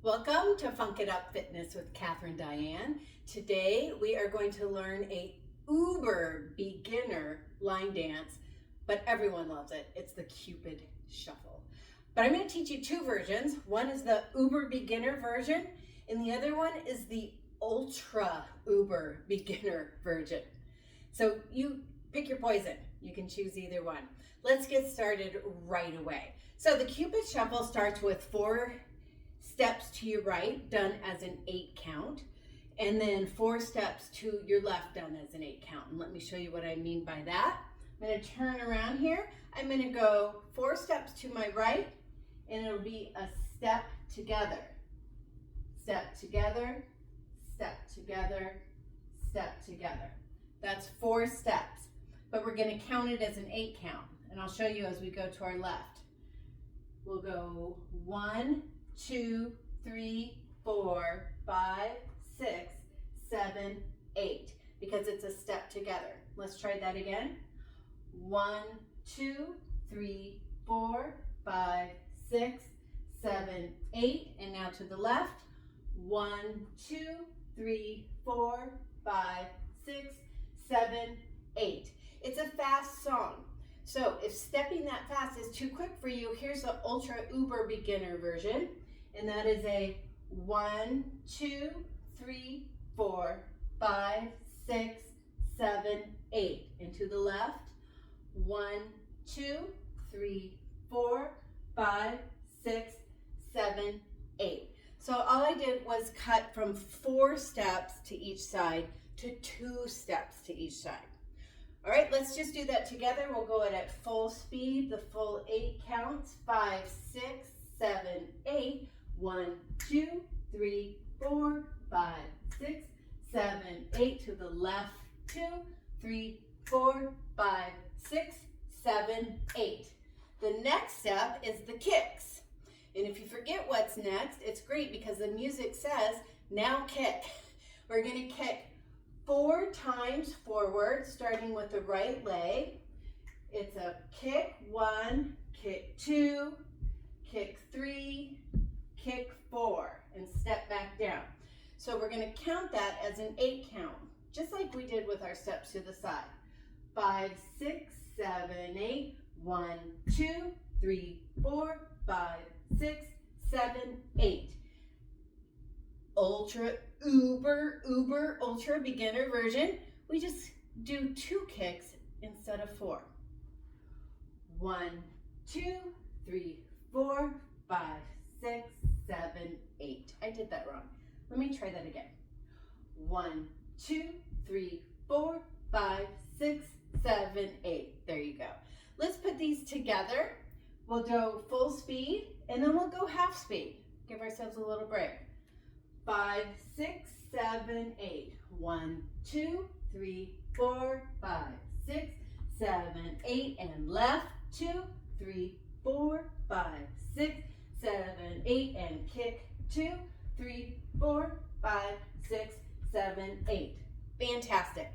Welcome to Funk It Up Fitness with Catherine Diane. Today we are going to learn a uber beginner line dance, but everyone loves it. It's the Cupid shuffle. But I'm going to teach you two versions. One is the uber beginner version, and the other one is the ultra uber beginner version. So you pick your poison. You can choose either one. Let's get started right away. So the Cupid shuffle starts with 4 steps to your right, done as an 8 count, and then 4 steps to your left, done as an 8 count. And let me show you what I mean by that. I'm going to turn around here. I'm going to go 4 steps to my right, and it'll be a step together. Step together, step together, step together. That's 4 steps, but we're going to count it as an 8 count, and I'll show you as we go to our left. We'll go 1, 2, 3, 4, 5, 6, 7, 8, because it's a step together. Let's try that again. 1, 2, 3, 4, 5, 6, 7, 8, and now to the left. 1, 2, 3, 4, 5, 6, 7, 8. It's a fast song. So if stepping that fast is too quick for you, here's the ultra uber beginner version. And that is a 1, 2, 3, 4, 5, 6, 7, 8. And to the left, 1, 2, 3, 4, 5, 6, 7, 8. So all I did was cut from 4 steps to each side to 2 steps to each side. All right, let's just do that together. We'll go it at full speed, the full 8 counts. 5, 6, 7, 8. 1, 2, 3, 4, 5, 6, 7, 8. To the left, 2, 3, 4, 5, 6, 7, 8. The next step is the kicks. And if you forget what's next, it's great because the music says, now kick. We're going to kick 4 times forward, starting with the right leg. It's a kick 1, kick 2, kick 3, kick 4, and step back down. So we're going to count that as an 8 count, just like we did with our steps to the side. 5, 6, 7, 8. 1, 2, 3, 4, 5, 6, 7, 8. Ultra, ultra beginner version. We just do 2 kicks instead of 4. 1, 2, 3, 4, 5, 6, 7, 8. I did that wrong. Let me try that again. 1, 2, 3, 4, 5, 6, 7, 8. There you go. Let's put these together. We'll go full speed and then we'll go half speed. Give ourselves a little break. 5, 6, 7, 8. 1, 2, 3, 4, 5, 6, 7, 8. And left. 2, 3, 4, 5, 6, 7, 8. And kick. 2, 3, 4, 5, 6, 7, 8. Fantastic.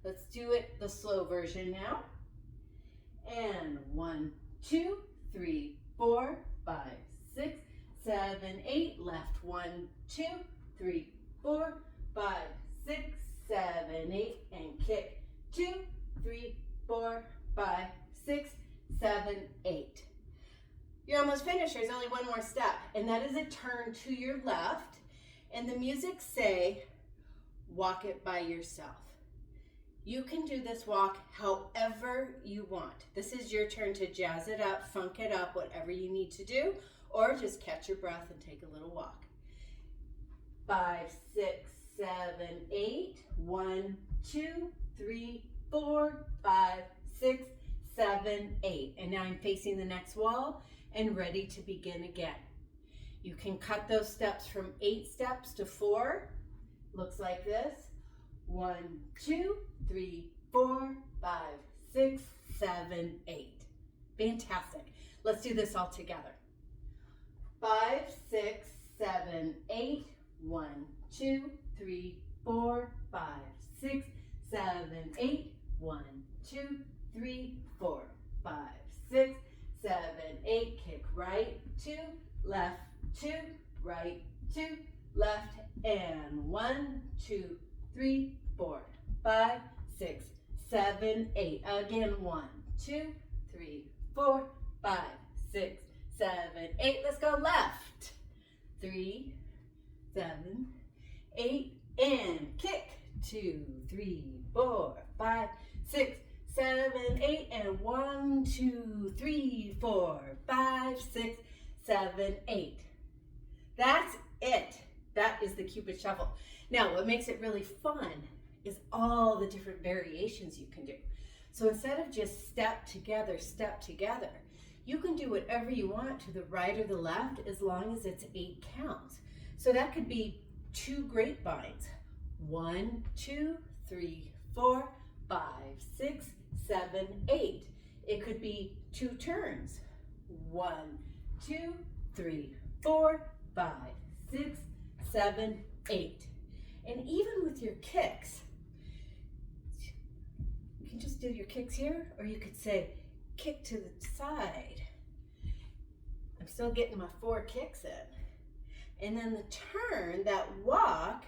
Let's do it the slow version now. And 1, 2, 3, 4, 5, 6, 7, 8. Left. 1, 2, 3, 4, 5, 6, 7, 8. And kick. 2, 3, 4, 5, 6, 7, 8. You're almost finished. There's only one more step, and that is a turn to your left. And the music say, walk it by yourself. You can do this walk however you want. This is your turn to jazz it up, funk it up, whatever you need to do, or just catch your breath and take a little walk. 5, 6, 7, 8. 1, 2, 3, 4, 5, 6, 7, 8. And now I'm facing the next wall and ready to begin again. You can cut those steps from 8 steps to 4. Looks like this. 1, 2, 3, 4, 5, 6, 7, 8. Fantastic. Let's do this all together. 5, 6, 7, 8. 1, 2, 3, 4, 5, 6, 7, 8. 1, 2, 3, 4, 5, 6, 7, 8. Kick right, 2, left, 2, right, 2, left, and 1, 2, 3, 4, 5, 6, 7, 8. Again, 1, 2, 3, 4, 5, 6, 7, 8. Let's go left. 3, 7, 8, and kick. 2, 3, 4, 5, 6, 7, 8, and 1, 2, 3, 4, 5, 6, 7, 8. That's it. That is the Cupid shuffle. Now, what makes it really fun is all the different variations you can do. So instead of just step together, you can do whatever you want to the right or the left as long as it's 8 counts. So that could be 2 grapevines. 1, 2, 3, 4, 5, 6, 7, 8. It could be 2 turns. 1, 2, 3, 4, 5, 6, 7, 8. And even with your kicks, you can just do your kicks here, or you could say kick to the side. I'm still getting my 4 kicks in. And then the turn, that walk,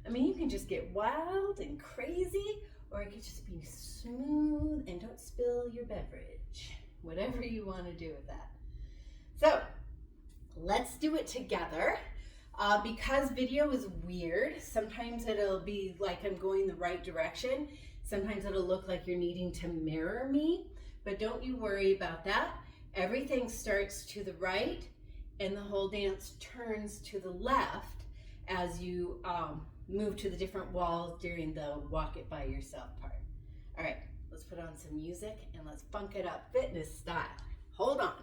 I mean, you can just get wild and crazy, or it could just be smooth and don't spill your beverage. Whatever you want to do with that. So let's do it together. Because video is weird, sometimes it'll be like I'm going the right direction. Sometimes it'll look like you're needing to mirror me, but don't you worry about that. Everything starts to the right and the whole dance turns to the left as you move to the different walls during the walk it by yourself part. All right, let's put on some music and let's funk it up fitness style. Hold on.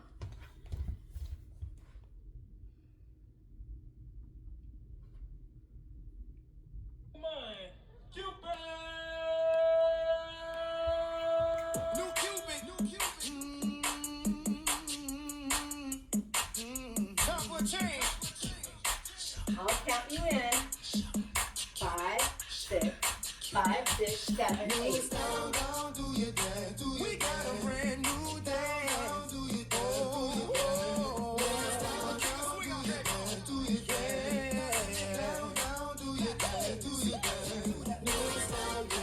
I'll count you in. 5, 6, 5, 6, 7, 8. We got a brand new dance.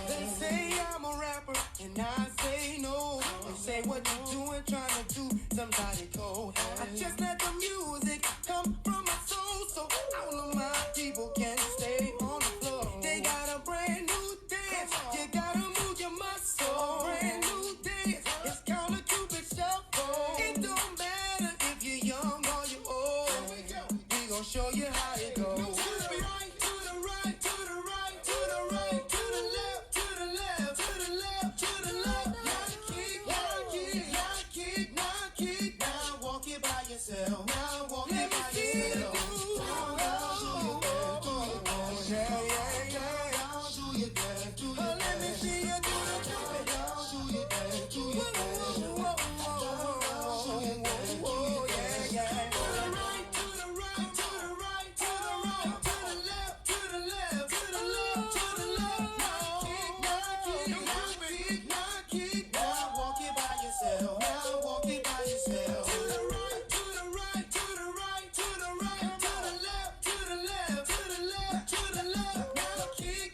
They say I'm a rapper and I say no. They say what you doing, trying to do somebody cold. I just let the music come from my soul, so all of my people can stay on the floor. They got a brand new dance. You gotta move your muscle. Brand new dance. It's called a Cupid shuffle. It don't matter if you're young or you're old. We gon' show you how it goes. Now walk it by yourself. Let me see you do the Cupid. To the right, to the right, to the right, to the left, to the left, to the left, to the left. Now kick. Now walk it by yourself. Now walk it by yourself. To the right, to the right, to the right, to the right, to the left, to the left, to the left, to the left. Now kick.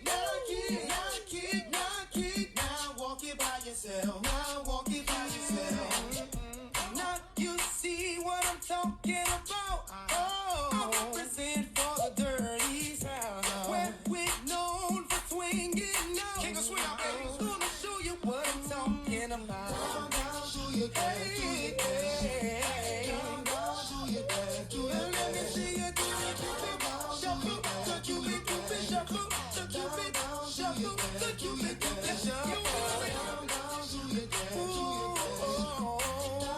Now walk it by yourself. Now walk it by yourself. Now you see what I'm talking about. I represent for the dirty sound. Where we're known for swinging now. King of swing out, baby. Gonna show you what I'm talking about. Hey. Let me see you do the Cupid shuffle. The Cupid shuffle. The Cupid shuffle. The Cupid shuffle.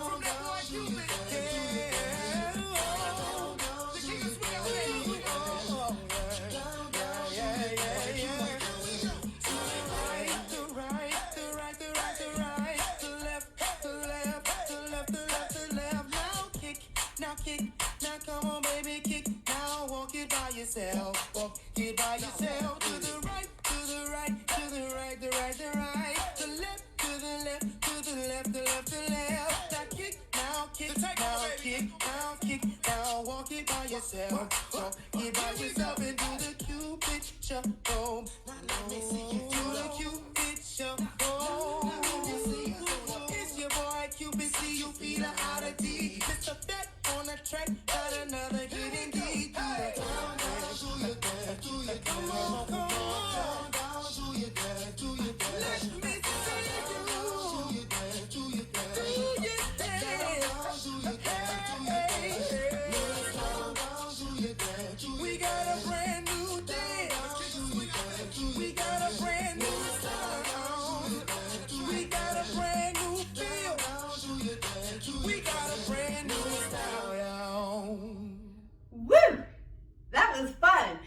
From that boy Cupid. Yeah. The king of swing out, baby. Yeah. To the right, the right, the left. Now kick. Now come on, baby, kick. Now walk it by yourself. Walk it by yourself. To the right, to the right, to the right, the right. The left, to the left, to the left, the left. Now kick. Now kick. Now kick. Now walk it by yourself. Walk it by yourself and do the Cupid shuffle. Now let me see you do the Cupid shuffle. It's your boy Cupid, see you feet are out of D. Mr. Fat on the track, got another getting deep. Do the down, do your dance, do your dance. Come on, come on, down, do your dance, do your dance. Let me see you do your dance, do your dance, do your dance, do your dance. We got a brand new dance. We got a brand new sound. We got a brand new feel. We got a brand new style. Woo! That was fun.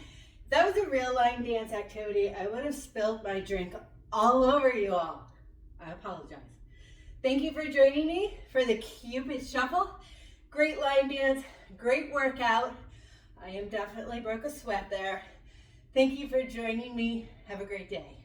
That was a real line dance activity. I would have spilled my drink all over you all. I apologize. Thank you for joining me for the Cupid Shuffle. Great line dance, great workout. I am definitely broke a sweat there. Thank you for joining me. Have a great day.